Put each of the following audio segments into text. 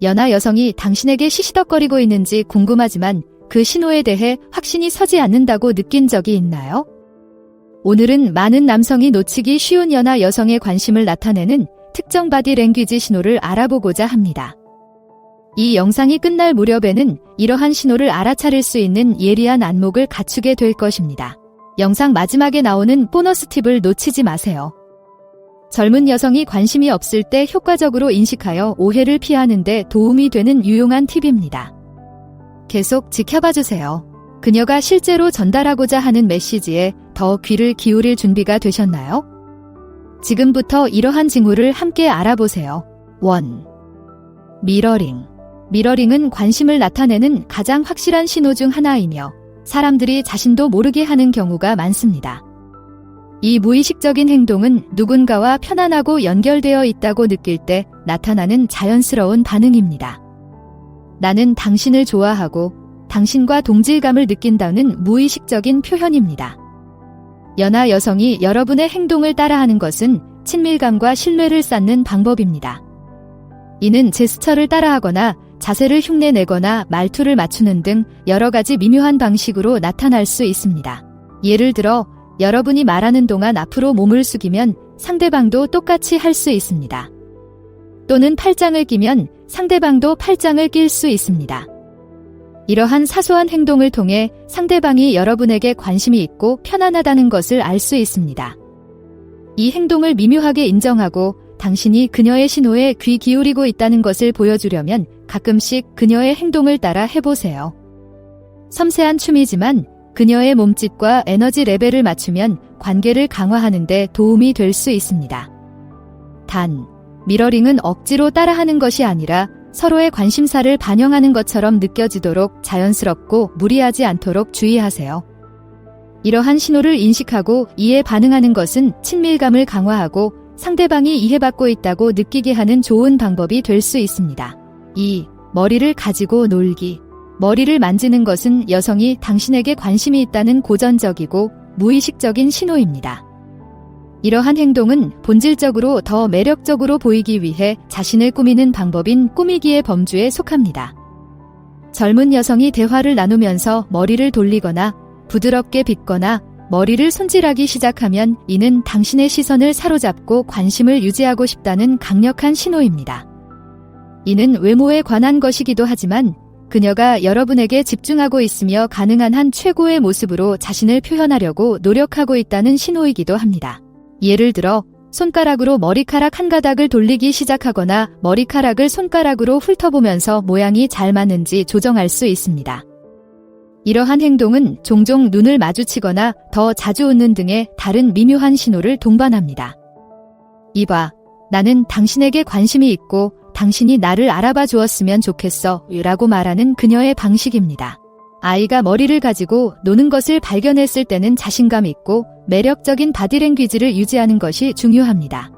연하 여성이 당신에게 시시덕거리고 있는지 궁금하지만 그 신호에 대해 확신이 서지 않는다고 느낀 적이 있나요? 오늘은 많은 남성이 놓치기 쉬운 연하 여성의 관심을 나타내는 특정 바디 랭귀지 신호를 알아보고자 합니다. 이 영상이 끝날 무렵에는 이러한 신호를 알아차릴 수 있는 예리한 안목을 갖추게 될 것입니다. 영상 마지막에 나오는 보너스 팁을 놓치지 마세요. 젊은 여성이 관심이 없을 때 효과적으로 인식하여 오해를 피하는 데 도움이 되는 유용한 팁입니다. 계속 지켜봐 주세요. 그녀가 실제로 전달하고자 하는 메시지에 더 귀를 기울일 준비가 되셨나요? 지금부터 이러한 징후를 함께 알아보세요. 1. 미러링. 미러링은 관심을 나타내는 가장 확실한 신호 중 하나이며 사람들이 자신도 모르게 하는 경우가 많습니다. 이 무의식적인 행동은 누군가와 편안하고 연결되어 있다고 느낄 때 나타나는 자연스러운 반응입니다. 나는 당신을 좋아하고 당신과 동질감을 느낀다는 무의식적인 표현입니다. 연하 여성이 여러분의 행동을 따라하는 것은 친밀감과 신뢰를 쌓는 방법입니다. 이는 제스처를 따라하거나 자세를 흉내내거나 말투를 맞추는 등 여러 가지 미묘한 방식으로 나타날 수 있습니다. 예를 들어 여러분이 말하는 동안 앞으로 몸을 숙이면 상대방도 똑같이 할 수 있습니다. 또는 팔짱을 끼면 상대방도 팔짱을 낄 수 있습니다. 이러한 사소한 행동을 통해 상대방이 여러분에게 관심이 있고 편안하다는 것을 알 수 있습니다. 이 행동을 미묘하게 인정하고 당신이 그녀의 신호에 귀 기울이고 있다는 것을 보여주려면 가끔씩 그녀의 행동을 따라 해보세요. 섬세한 춤이지만 그녀의 몸짓과 에너지 레벨을 맞추면 관계를 강화하는 데 도움이 될 수 있습니다. 단, 미러링은 억지로 따라하는 것이 아니라 서로의 관심사를 반영하는 것처럼 느껴지도록 자연스럽고 무리하지 않도록 주의하세요. 이러한 신호를 인식하고 이에 반응하는 것은 친밀감을 강화하고 상대방이 이해받고 있다고 느끼게 하는 좋은 방법이 될 수 있습니다. 2. 머리를 가지고 놀기. 머리를 만지는 것은 여성이 당신에게 관심이 있다는 고전적이고 무의식적인 신호입니다. 이러한 행동은 본질적으로 더 매력적으로 보이기 위해 자신을 꾸미는 방법인 꾸미기의 범주에 속합니다. 젊은 여성이 대화를 나누면서 머리를 돌리거나 부드럽게 빗거나 머리를 손질하기 시작하면 이는 당신의 시선을 사로잡고 관심을 유지하고 싶다는 강력한 신호입니다. 이는 외모에 관한 것이기도 하지만 그녀가 여러분에게 집중하고 있으며 가능한 한 최고의 모습으로 자신을 표현하려고 노력하고 있다는 신호이기도 합니다. 예를 들어 손가락으로 머리카락 한 가닥을 돌리기 시작하거나 머리카락을 손가락으로 훑어보면서 모양이 잘 맞는지 조정할 수 있습니다. 이러한 행동은 종종 눈을 마주치거나 더 자주 웃는 등의 다른 미묘한 신호를 동반합니다. 이봐, 나는 당신에게 관심이 있고 당신이 나를 알아봐 주었으면 좋겠어 라고 말하는 그녀의 방식입니다. 아이가 머리를 가지고 노는 것을 발견했을 때는 자신감 있고 매력적인 바디랭귀지를 유지하는 것이 중요합니다.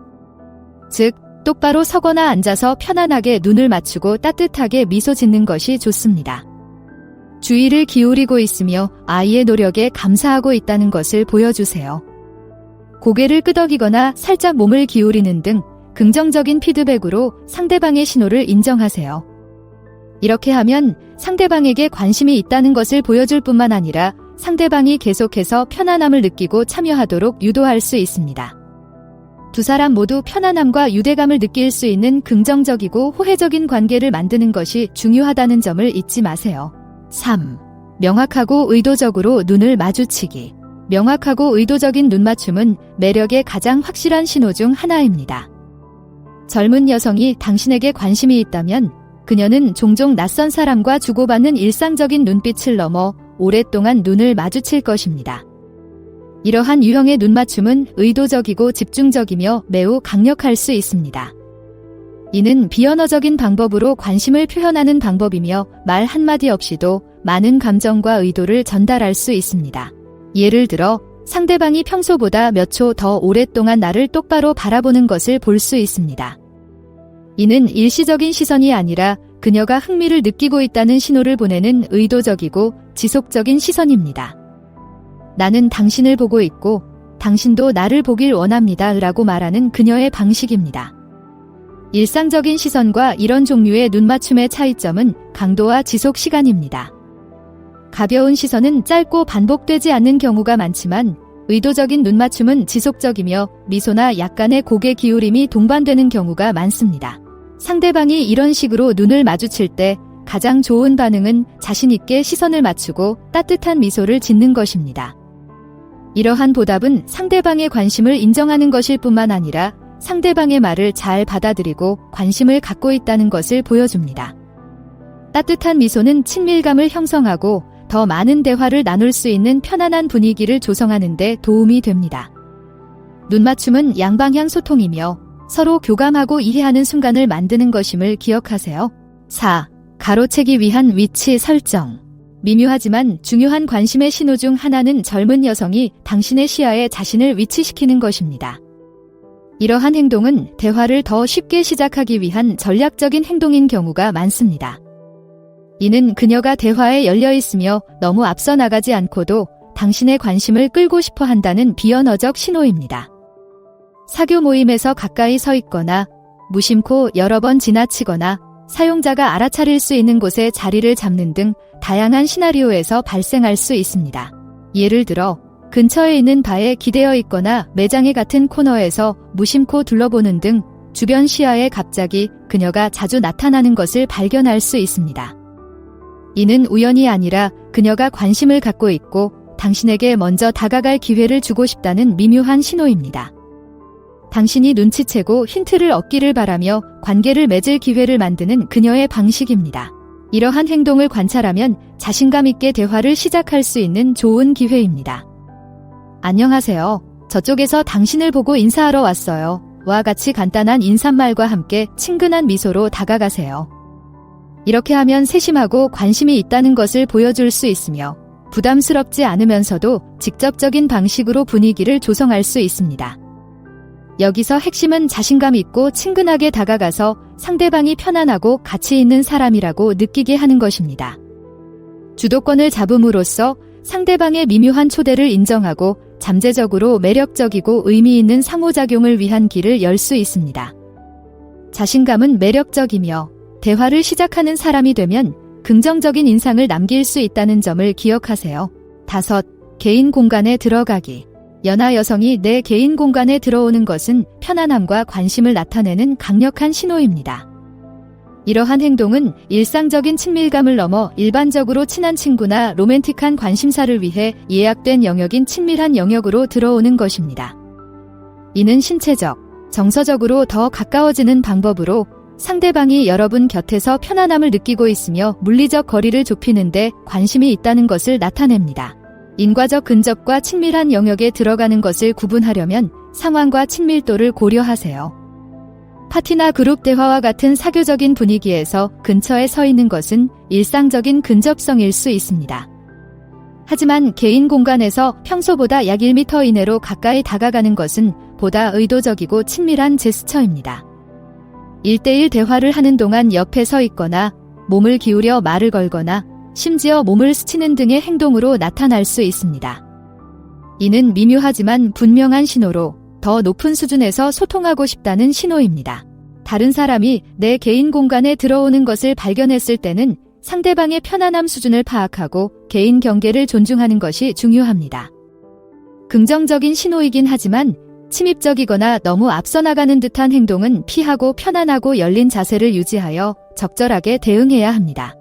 즉, 똑바로 서거나 앉아서 편안하게 눈을 맞추고 따뜻하게 미소 짓는 것이 좋습니다. 주의를 기울이고 있으며 아이의 노력에 감사하고 있다는 것을 보여주세요. 고개를 끄덕이거나 살짝 몸을 기울이는 등 긍정적인 피드백으로 상대방의 신호를 인정하세요. 이렇게 하면 상대방에게 관심이 있다는 것을 보여줄 뿐만 아니라 상대방이 계속해서 편안함을 느끼고 참여하도록 유도할 수 있습니다. 두 사람 모두 편안함과 유대감을 느낄 수 있는 긍정적이고 호혜적인 관계를 만드는 것이 중요하다는 점을 잊지 마세요. 3. 명확하고 의도적으로 눈을 마주치기. 명확하고 의도적인 눈맞춤은 매력의 가장 확실한 신호 중 하나입니다. 젊은 여성이 당신에게 관심이 있다면 그녀는 종종 낯선 사람과 주고받는 일상적인 눈빛을 넘어 오랫동안 눈을 마주칠 것입니다. 이러한 유형의 눈맞춤은 의도적이고 집중적이며 매우 강력할 수 있습니다. 이는 비언어적인 방법으로 관심을 표현하는 방법이며 말 한마디 없이도 많은 감정과 의도를 전달할 수 있습니다. 예를 들어 상대방이 평소보다 몇 초 더 오랫동안 나를 똑바로 바라보는 것을 볼 수 있습니다. 이는 일시적인 시선이 아니라 그녀가 흥미를 느끼고 있다는 신호를 보내는 의도적이고 지속적인 시선입니다. 나는 당신을 보고 있고 당신도 나를 보길 원합니다 라고 말하는 그녀의 방식입니다. 일상적인 시선과 이런 종류의 눈맞춤의 차이점은 강도와 지속 시간입니다. 가벼운 시선은 짧고 반복되지 않는 경우가 많지만 의도적인 눈맞춤은 지속적이며 미소나 약간의 고개 기울임이 동반되는 경우가 많습니다. 상대방이 이런 식으로 눈을 마주칠 때 가장 좋은 반응은 자신 있게 시선을 맞추고 따뜻한 미소를 짓는 것입니다. 이러한 보답은 상대방의 관심을 인정하는 것일 뿐만 아니라 상대방의 말을 잘 받아들이고 관심을 갖고 있다는 것을 보여줍니다. 따뜻한 미소는 친밀감을 형성하고 더 많은 대화를 나눌 수 있는 편안한 분위기를 조성하는 데 도움이 됩니다. 눈맞춤은 양방향 소통이며 서로 교감하고 이해하는 순간을 만드는 것임을 기억하세요. 4. 가로채기 위한 위치 설정. 미묘하지만 중요한 관심의 신호 중 하나는 젊은 여성이 당신의 시야에 자신을 위치시키는 것입니다. 이러한 행동은 대화를 더 쉽게 시작하기 위한 전략적인 행동인 경우가 많습니다. 이는 그녀가 대화에 열려 있으며 너무 앞서 나가지 않고도 당신의 관심을 끌고 싶어 한다는 비언어적 신호입니다. 사교 모임에서 가까이 서 있거나 무심코 여러 번 지나치거나 사용자가 알아차릴 수 있는 곳에 자리를 잡는 등 다양한 시나리오에서 발생할 수 있습니다. 예를 들어 근처에 있는 바에 기대어 있거나 매장의 같은 코너에서 무심코 둘러보는 등 주변 시야에 갑자기 그녀가 자주 나타나는 것을 발견할 수 있습니다. 이는 우연이 아니라 그녀가 관심을 갖고 있고 당신에게 먼저 다가갈 기회를 주고 싶다는 미묘한 신호입니다. 당신이 눈치채고 힌트를 얻기를 바라며 관계를 맺을 기회를 만드는 그녀의 방식입니다. 이러한 행동을 관찰하면 자신감 있게 대화를 시작할 수 있는 좋은 기회입니다. 안녕하세요. 저쪽에서 당신을 보고 인사하러 왔어요. 와 같이 간단한 인사말과 함께 친근한 미소로 다가가세요. 이렇게 하면 세심하고 관심이 있다는 것을 보여줄 수 있으며 부담스럽지 않으면서도 직접적인 방식으로 분위기를 조성할 수 있습니다. 여기서 핵심은 자신감 있고 친근하게 다가가서 상대방이 편안하고 가치 있는 사람이라고 느끼게 하는 것입니다. 주도권을 잡음으로써 상대방의 미묘한 초대를 인정하고 잠재적으로 매력적이고 의미 있는 상호작용을 위한 길을 열 수 있습니다. 자신감은 매력적이며 대화를 시작하는 사람이 되면 긍정적인 인상을 남길 수 있다는 점을 기억하세요. 5. 개인 공간에 들어가기. 연하 여성이 내 개인 공간에 들어오는 것은 편안함과 관심을 나타내는 강력한 신호입니다. 이러한 행동은 일상적인 친밀감을 넘어 일반적으로 친한 친구나 로맨틱한 관심사를 위해 예약된 영역인 친밀한 영역으로 들어오는 것입니다. 이는 신체적, 정서적으로 더 가까워지는 방법으로 상대방이 여러분 곁에서 편안함을 느끼고 있으며 물리적 거리를 좁히는 데 관심이 있다는 것을 나타냅니다. 인과적 근접과 친밀한 영역에 들어가는 것을 구분하려면 상황과 친밀도를 고려하세요. 파티나 그룹 대화와 같은 사교적인 분위기에서 근처에 서 있는 것은 일상적인 근접성일 수 있습니다. 하지만 개인 공간에서 평소보다 약 1m 이내로 가까이 다가가는 것은 보다 의도적이고 친밀한 제스처입니다. 1대1 대화를 하는 동안 옆에 서 있거나 몸을 기울여 말을 걸거나 심지어 몸을 스치는 등의 행동으로 나타날 수 있습니다. 이는 미묘하지만 분명한 신호로 더 높은 수준에서 소통하고 싶다는 신호입니다. 다른 사람이 내 개인 공간에 들어오는 것을 발견했을 때는 상대방의 편안함 수준을 파악하고 개인 경계를 존중하는 것이 중요합니다. 긍정적인 신호이긴 하지만 침입적이거나 너무 앞서 나가는 듯한 행동은 피하고 편안하고 열린 자세를 유지하여 적절하게 대응해야 합니다.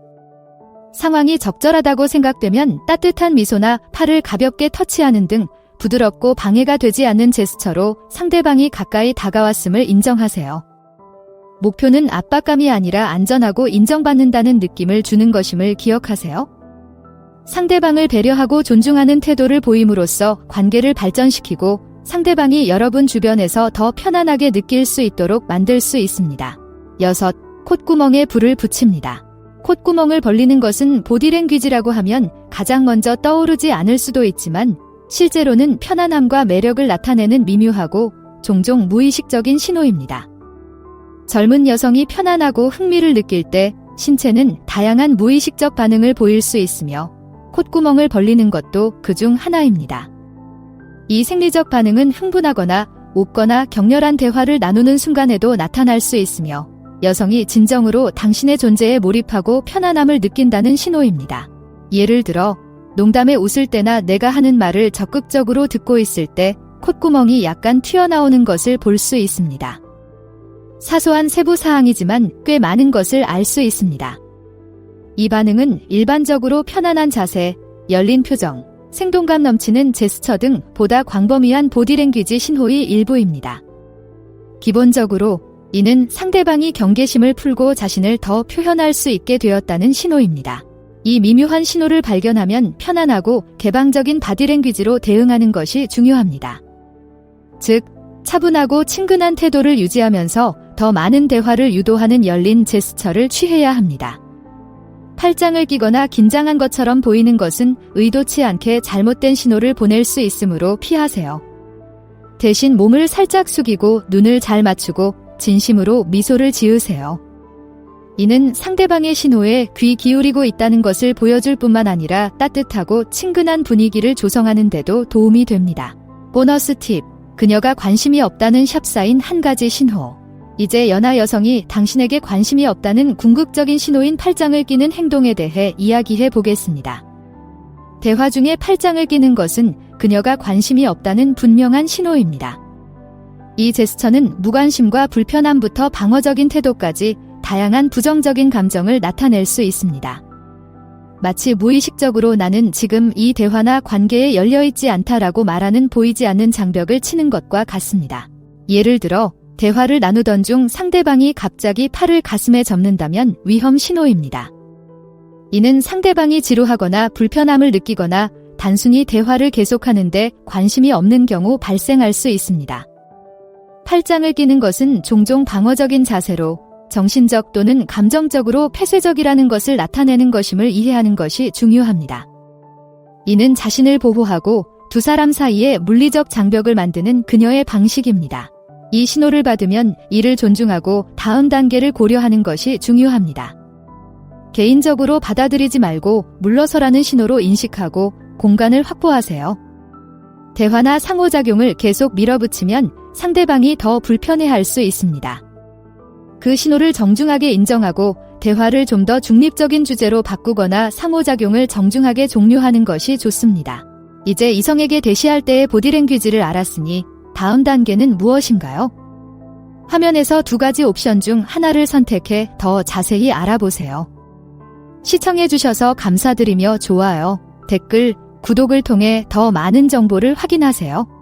상황이 적절하다고 생각되면 따뜻한 미소나 팔을 가볍게 터치하는 등 부드럽고 방해가 되지 않는 제스처로 상대방이 가까이 다가왔음을 인정하세요. 목표는 압박감이 아니라 안전하고 인정받는다는 느낌을 주는 것임을 기억하세요. 상대방을 배려하고 존중하는 태도를 보임으로써 관계를 발전시키고 상대방이 여러분 주변에서 더 편안하게 느낄 수 있도록 만들 수 있습니다. 6. 콧구멍에 불을 붙입니다. 콧구멍을 벌리는 것은 보디랭귀지라고 하면 가장 먼저 떠오르지 않을 수도 있지만 실제로는 편안함과 매력을 나타내는 미묘하고 종종 무의식적인 신호입니다. 젊은 여성이 편안하고 흥미를 느낄 때 신체는 다양한 무의식적 반응을 보일 수 있으며 콧구멍을 벌리는 것도 그중 하나입니다. 이 생리적 반응은 흥분하거나 웃거나 격렬한 대화를 나누는 순간에도 나타날 수 있으며 여성이 진정으로 당신의 존재에 몰입하고 편안함을 느낀다는 신호입니다. 예를 들어 농담에 웃을 때나 내가 하는 말을 적극적으로 듣고 있을 때 콧구멍이 약간 튀어나오는 것을 볼 수 있습니다. 사소한 세부 사항이지만 꽤 많은 것을 알 수 있습니다. 이 반응은 일반적으로 편안한 자세, 열린 표정, 생동감 넘치는 제스처 등 보다 광범위한 보디랭귀지 신호의 일부입니다. 기본적으로 이는 상대방이 경계심을 풀고 자신을 더 표현할 수 있게 되었다는 신호입니다. 이 미묘한 신호를 발견하면 편안하고 개방적인 바디랭귀지로 대응하는 것이 중요합니다. 즉, 차분하고 친근한 태도를 유지하면서 더 많은 대화를 유도하는 열린 제스처를 취해야 합니다. 팔짱을 끼거나 긴장한 것처럼 보이는 것은 의도치 않게 잘못된 신호를 보낼 수 있으므로 피하세요. 대신 몸을 살짝 숙이고 눈을 잘 맞추고 진심으로 미소를 지으세요. 이는 상대방의 신호에 귀 기울이고 있다는 것을 보여줄 뿐만 아니라 따뜻하고 친근한 분위기를 조성하는 데도 도움이 됩니다. 보너스 팁, 그녀가 관심이 없다는 샵사인 한 가지 신호. 이제 연하 여성이 당신에게 관심이 없다는 궁극적인 신호인 팔짱을 끼는 행동에 대해 이야기해 보겠습니다. 대화 중에 팔짱을 끼는 것은 그녀가 관심이 없다는 분명한 신호입니다. 이 제스처는 무관심과 불편함부터 방어적인 태도까지 다양한 부정적인 감정을 나타낼 수 있습니다. 마치 무의식적으로 나는 지금 이 대화나 관계에 열려있지 않다라고 말하는 보이지 않는 장벽을 치는 것과 같습니다. 예를 들어 대화를 나누던 중 상대방이 갑자기 팔을 가슴에 접는다면 위험 신호입니다. 이는 상대방이 지루하거나 불편함을 느끼거나 단순히 대화를 계속하는데 관심이 없는 경우 발생할 수 있습니다. 팔짱을 끼는 것은 종종 방어적인 자세로 정신적 또는 감정적으로 폐쇄적이라는 것을 나타내는 것임을 이해하는 것이 중요합니다. 이는 자신을 보호하고 두 사람 사이에 물리적 장벽을 만드는 그녀의 방식입니다. 이 신호를 받으면 이를 존중하고 다음 단계를 고려하는 것이 중요합니다. 개인적으로 받아들이지 말고 물러서라는 신호로 인식하고 공간을 확보하세요. 대화나 상호작용을 계속 밀어붙이면 상대방이 더 불편해할 수 있습니다. 그 신호를 정중하게 인정하고 대화를 좀 더 중립적인 주제로 바꾸거나 상호작용을 정중하게 종료하는 것이 좋습니다. 이제 이성에게 대시할 때의 보디랭귀지를 알았으니 다음 단계는 무엇인가요? 화면에서 두 가지 옵션 중 하나를 선택해 더 자세히 알아보세요. 시청해주셔서 감사드리며 좋아요, 댓글, 구독을 통해 더 많은 정보를 확인하세요.